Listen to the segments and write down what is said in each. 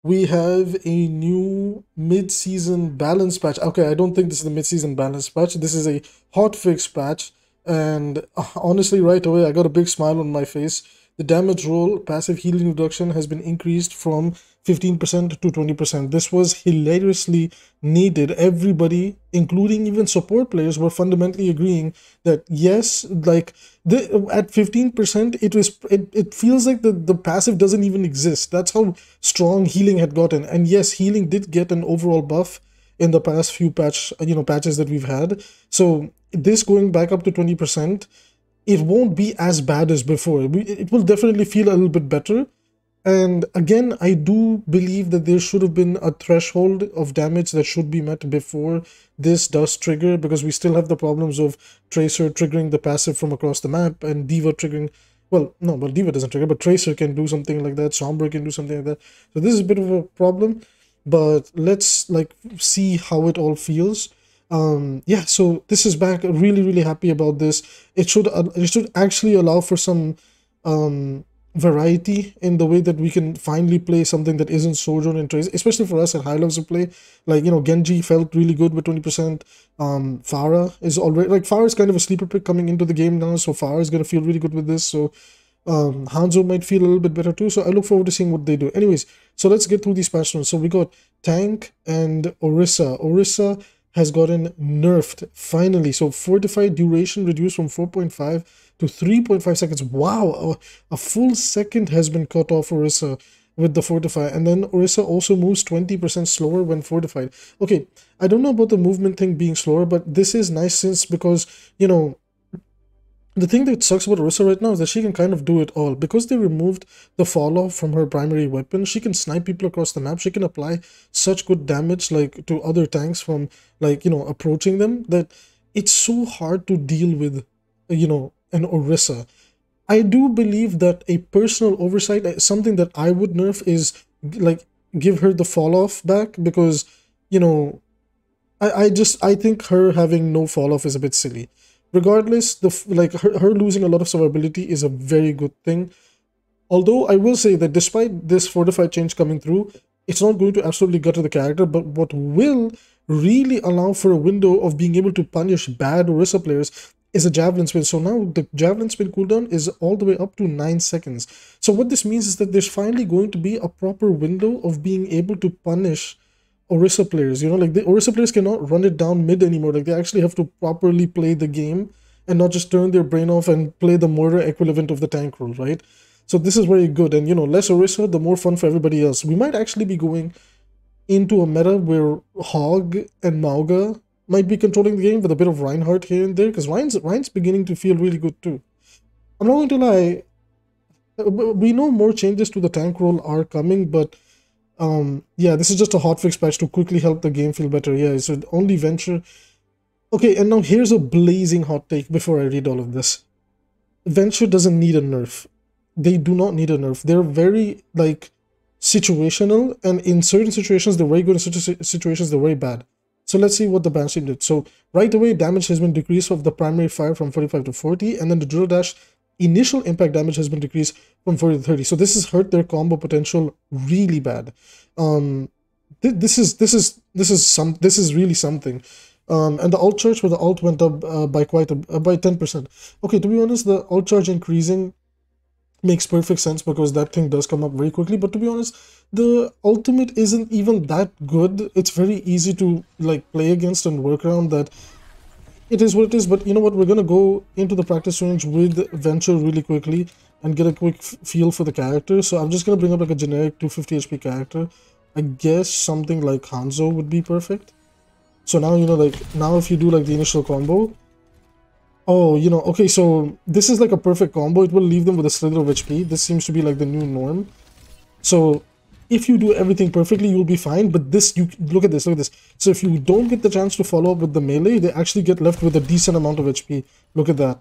we have a new mid-season balance patch. Okay, I don't think this is the mid-season balance patch. This is a hotfix patch. And honestly, right away, I got a big smile on my face. The damage roll passive healing reduction has been increased from 15% to 20%. This was hilariously needed. Everybody, including even support players, were fundamentally agreeing that yes, like at 15%, it feels like the passive doesn't even exist. That's how strong healing had gotten. And yes, healing did get an overall buff in the past few patches that we've had. So this going back up to 20%, it won't be as bad as before. It will definitely feel a little bit better. And again, I do believe that there should have been a threshold of damage that should be met before this does trigger, because we still have the problems of Tracer triggering the passive from across the map and D.Va triggering. Well, no, well, D.Va doesn't trigger, but Tracer can do something like that. Sombra can do something like that. So this is a bit of a problem, but let's like see how it all feels. Yeah, so this is back. Really happy about this. It should actually allow for some variety in the way that we can finally play something that isn't Sojourn and Trace, especially for us at high levels of play. Like, you know, Genji felt really good with 20%. Pharah is already, like, Pharah is kind of a sleeper pick coming into the game now, so Pharah is going to feel really good with this. So Hanzo might feel a little bit better too, so I look forward to seeing what they do. Anyways, so let's get through these patch notes. So we got Tank and Orisa. Orisa has gotten nerfed finally. So fortified duration reduced from 4.5 to 3.5 seconds. Wow, a full second has been cut off Orisa with the fortify. And then Orisa also moves 20% slower when fortified. Okay, I don't know about the movement thing being slower, but this is nice since, because, you know, the thing that sucks about Orisa right now is that she can kind of do it all. Because they removed the fall off from her primary weapon, she can snipe people across the map. She can apply such good damage like to other tanks from, like, you know, approaching them, that it's so hard to deal with, you know, an Orisa. I do believe that a personal oversight, something that I would nerf, is like give her the fall off back, because, you know, I think her having no fall off is a bit silly. Regardless, her losing a lot of survivability is a very good thing. Although I will say that despite this fortified change coming through, it's not going to absolutely gutter the character, but what will really allow for a window of being able to punish bad Orisa players is a javelin spin. So now the javelin spin cooldown is all the way up to 9 seconds. So what this means is that there's finally going to be a proper window of being able to punish Orisa players. You know, like the Orisa players cannot run it down mid anymore. Like they actually have to properly play the game and not just turn their brain off and play the murder equivalent of the tank role, right? So this is very good. And, you know, less Orisa, the more fun for everybody else. We might actually be going into a meta where Hog and Mauga might be controlling the game with a bit of Reinhardt here and there, because Rein's beginning to feel really good too. I'm not going to lie, we know more changes to the tank role are coming, but yeah, this is just a hotfix patch to quickly help the game feel better. Yeah, so only Venture. Okay, and now here's a blazing hot take before I read all of this. Venture doesn't need a nerf. They do not need a nerf. They're very, like, situational, and in certain situations they're very good, in certain situations they're very bad. So let's see what the ban stream did. So right away, damage has been decreased of the primary fire from 45 to 40, and then the drill dash initial impact damage has been decreased from 40 to 30. So this has hurt their combo potential really bad. This is really something. And the alt charge, where the alt went up by 10%. Okay, to be honest, the alt charge increasing makes perfect sense, because that thing does come up very quickly. But to be honest, the ultimate isn't even that good. It's very easy to, like, play against and work around that. It is what it is. But you know what, we're gonna go into the practice range with Venture really quickly and get a quick feel for the character. So I'm just gonna bring up like a generic 250 HP character. I guess something like Hanzo would be perfect. So now, you know, like, now if you do like the initial combo, oh, you know, okay, so this is like a perfect combo. It will leave them with a slither of HP. This seems to be like the new norm. So if you do everything perfectly, you'll be fine. But this, you look at this, look at this. So if you don't get the chance to follow up with the melee, they actually get left with a decent amount of HP. Look at that.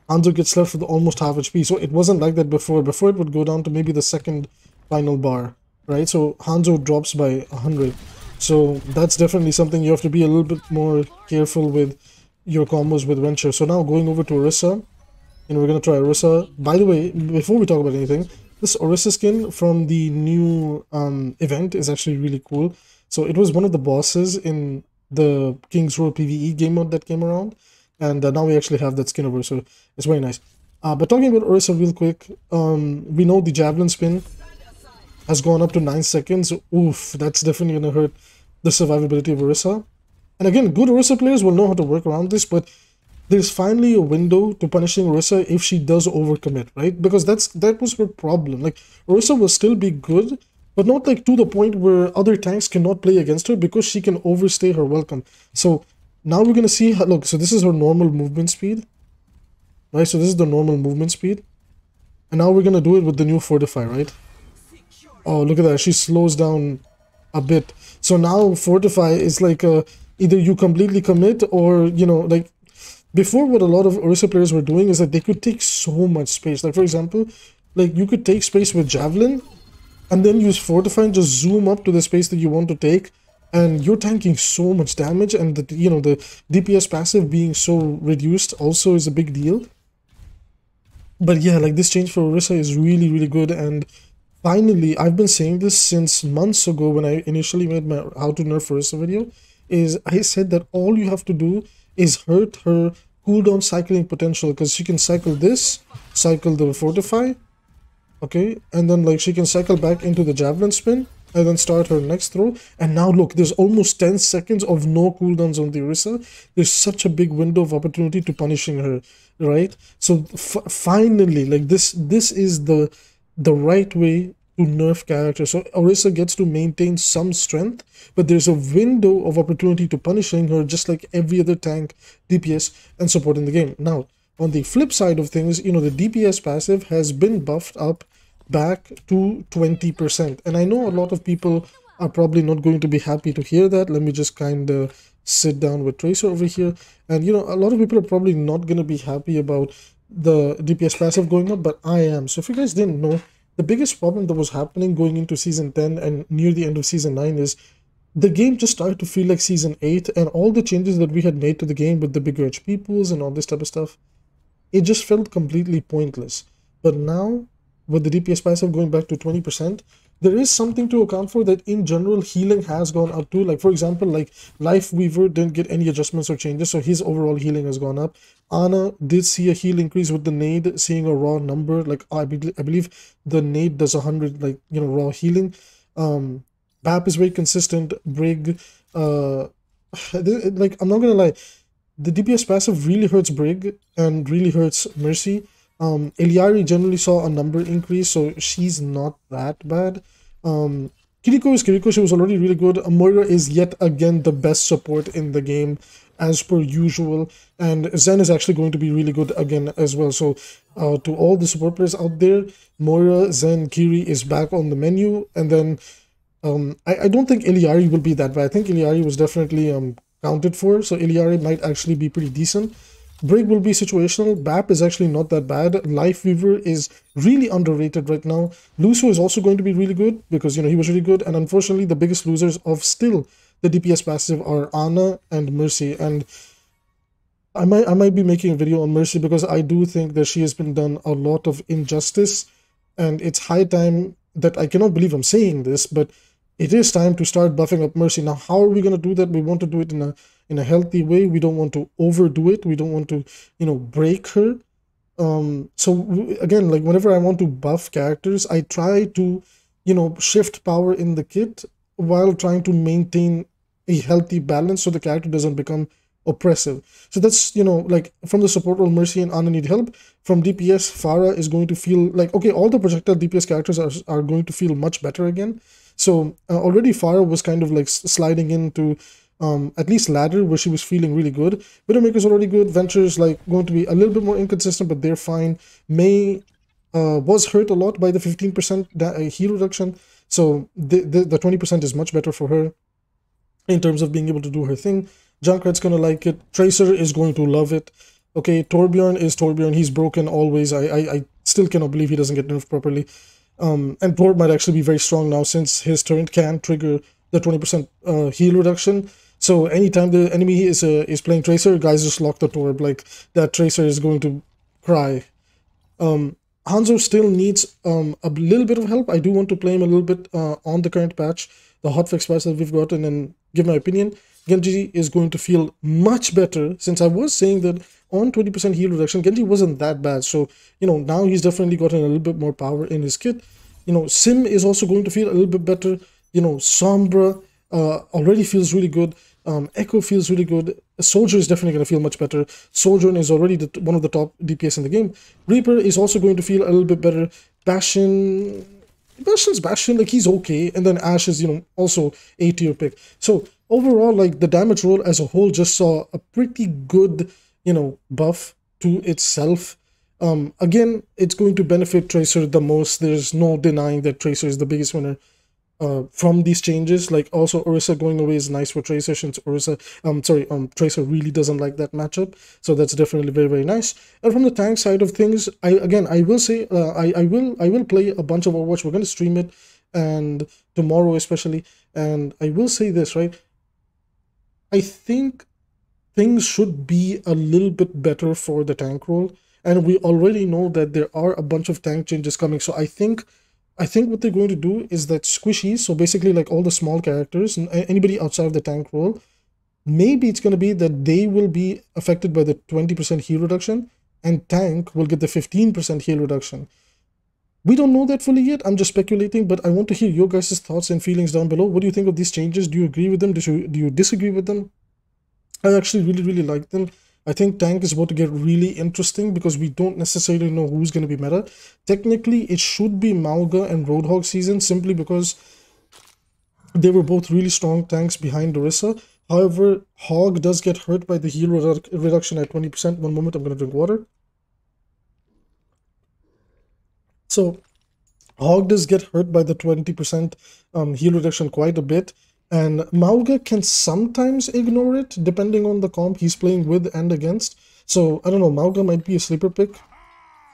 Hanzo gets left with almost half HP. So it wasn't like that before. Before it would go down to maybe the second final bar, right? So Hanzo drops by 100. So that's definitely something you have to be a little bit more careful with your combos with Venture. So now going over to Orisa, and we're going to try Orisa. By the way, before we talk about anything, this Orisa skin from the new event is actually really cool. So it was one of the bosses in the King's Row PvE game mode that came around, and now we actually have that skin over, so it's very nice. But talking about Orisa real quick, we know the javelin spin has gone up to 9 seconds. Oof, that's definitely gonna hurt the survivability of Orisa. And again, good Orisa players will know how to work around this, but there's finally a window to punishing Orisa if she does overcommit, right? Because that was her problem. Like, Orisa will still be good, but not like to the point where other tanks cannot play against her because she can overstay her welcome. So now we're gonna see how, look, so this is her normal movement speed, right? So this is the normal movement speed. And now we're gonna do it with the new Fortify, right? Oh, look at that, she slows down a bit. So now Fortify is like either you completely commit or, you know, like, before what a lot of Orisa players were doing is that they could take so much space. Like, for example, like you could take space with Javelin and then use Fortify and just zoom up to the space that you want to take, and you're tanking so much damage, and the, you know, the DPS passive being so reduced also is a big deal. But yeah, like this change for Orisa is really, really good. And finally, I've been saying this since months ago when I initially made my how to nerf Orisa video, is I said that all you have to do is hurt her cooldown cycling potential, because she can cycle this, cycle the Fortify, okay, and then like she can cycle back into the Javelin spin and then start her next throw. And now look, there's almost 10 seconds of no cooldowns on the Orisa. There's such a big window of opportunity to punishing her, right? So finally, like this is the right way to nerf characters. So Orisa gets to maintain some strength, but there's a window of opportunity to punishing her just like every other tank, DPS, and support in the game. Now, on the flip side of things, you know, the DPS passive has been buffed up back to 20%. And I know a lot of people are probably not going to be happy to hear that. Let me just kind of sit down with Tracer over here. And, you know, a lot of people are probably not going to be happy about the DPS passive going up, but I am. So if you guys didn't know, the biggest problem that was happening going into Season 10 and near the end of Season 9 is the game just started to feel like Season 8, and all the changes that we had made to the game with the bigger HP pools and all this type of stuff, it just felt completely pointless. But now, with the DPS passive going back to 20%, there is something to account for, that in general healing has gone up too. Like, for example, like 𝐓𝐈𝐈𝐓𝐹 didn't get any adjustments or changes, so his overall healing has gone up. Ana did see a heal increase with the nade, seeing a raw number. Like, I believe the nade does 100, like, you know, raw healing. BAP is very consistent. Brig, like, I'm not gonna lie, the DPS passive really hurts Brig and really hurts Mercy. 𝐒𝐈𝐈𝐓𝐄𝐈 generally saw a number increase, so she's not that bad. Kiriko is Kiriko, she was already really good. Moira is yet again the best support in the game, as per usual. And Zen is actually going to be really good again as well. So to all the support players out there, Moira, Zen, Kiri is back on the menu. And then I don't think 𝐒𝐈𝐈𝐓𝐄𝐈 will be that bad. I think 𝐒𝐈𝐈𝐓𝐄𝐈 was definitely counted for, so 𝐒𝐈𝐈𝐓𝐄𝐈 might actually be pretty decent. Brig will be situational. BAP is actually not that bad. 𝐓𝐈𝐈𝐓𝐹 is really underrated right now. Lucio is also going to be really good because, you know, he was really good. And unfortunately, the biggest losers of still the DPS passive are Ana and Mercy. And I might be making a video on Mercy because I do think that she has been done a lot of injustice. And it's high time that, I cannot believe I'm saying this, but it is time to start buffing up Mercy. Now, how are we going to do that? We want to do it in a healthy way. We don't want to overdo it. We don't want to, you know, break her. So again, like whenever I want to buff characters, I try to, you know, shift power in the kit while trying to maintain a healthy balance so the character doesn't become oppressive. So that's, you know, like from the support role, Mercy and Ana need help. From DPS, Pharah is going to feel like, okay, all the projectile DPS characters are going to feel much better again. So already Pharah was kind of like sliding into at least ladder where she was feeling really good. Widowmaker's already good. Venture's like going to be a little bit more inconsistent, but they're fine. Mei was hurt a lot by the 15% heal reduction. So the 20% is much better for her in terms of being able to do her thing. Junkrat's gonna like it. Tracer is going to love it. Okay, Torbjorn is Torbjorn. He's broken always. I still cannot believe he doesn't get nerfed properly. And Torb might actually be very strong now since his turret can trigger the 20% heal reduction. So anytime the enemy is playing Tracer, guys just lock the Torb. Like, that Tracer is going to cry. Hanzo still needs a little bit of help. I do want to play him a little bit on the current patch, the hotfix patch that we've gotten, and give my opinion. Genji is going to feel much better, since I was saying that on 20% heal reduction, Genji wasn't that bad. So, you know, now he's definitely gotten a little bit more power in his kit. You know, Sim is also going to feel a little bit better. You know, Sombra already feels really good. Echo feels really good. Soldier is definitely going to feel much better. Sojourn is already one of the top DPS in the game. Reaper is also going to feel a little bit better. Bastion's Bastion, like he's okay. And then Ashe is, you know, also A tier pick. So overall, like the damage roll as a whole just saw a pretty good, you know, buff to itself. Again, it's going to benefit Tracer the most. There's no denying that Tracer is the biggest winner from these changes. Like also Orisa going away is nice for Tracer, since Tracer really doesn't like that matchup, so that's definitely very, very nice. And from the tank side of things, I will say I will play a bunch of Overwatch. We're going to stream it, and tomorrow especially, and I will say this, right, I think things should be a little bit better for the tank role, and we already know that there are a bunch of tank changes coming. So I think what they're going to do is that squishies, so basically like all the small characters, anybody outside of the tank role, maybe it's going to be that they will be affected by the 20% heal reduction, and tank will get the 15% heal reduction. We don't know that fully yet. I'm just speculating, but I want to hear your guys' thoughts and feelings down below. What do you think of these changes? Do you agree with them? Do you disagree with them? I actually really, really like them. I think tank is about to get really interesting because we don't necessarily know who's going to be meta. Technically, it should be Mauga and Roadhog season, simply because they were both really strong tanks behind Orisa. However, Hog does get hurt by the heal reduction at 20%. One moment, I'm going to drink water. So, Hog does get hurt by the 20% heal reduction quite a bit. And Mauga can sometimes ignore it, depending on the comp he's playing with and against. So, I don't know, Mauga might be a sleeper pick.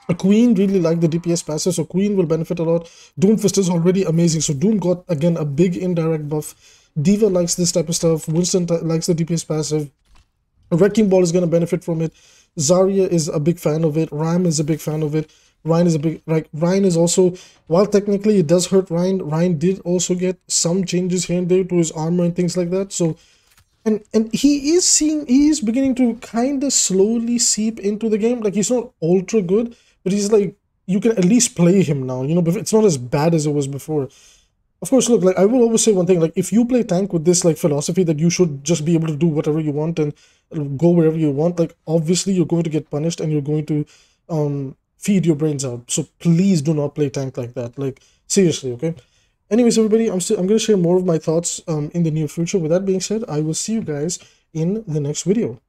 A Queen really liked the DPS passive, so Queen will benefit a lot. Doomfist is already amazing, so Doom got, again, a big indirect buff. Diva likes this type of stuff. Winston likes the DPS passive. Wrecking Ball is going to benefit from it. Zarya is a big fan of it. Ram is a big fan of it. Ryan is also, while technically it does hurt Ryan did also get some changes here and there to his armor and things like that. So, and he is beginning to kind of slowly seep into the game. Like, he's not ultra good, but he's like, you can at least play him now, you know, it's not as bad as it was before. Of course, look, like, I will always say one thing, like, if you play tank with this, like, philosophy that you should just be able to do whatever you want and go wherever you want, like, obviously you're going to get punished and you're going to, feed your brains out. So please do not play tank like that. Like, seriously, okay? Anyways, everybody, I'm going to share more of my thoughts in the near future. With that being said, I will see you guys in the next video.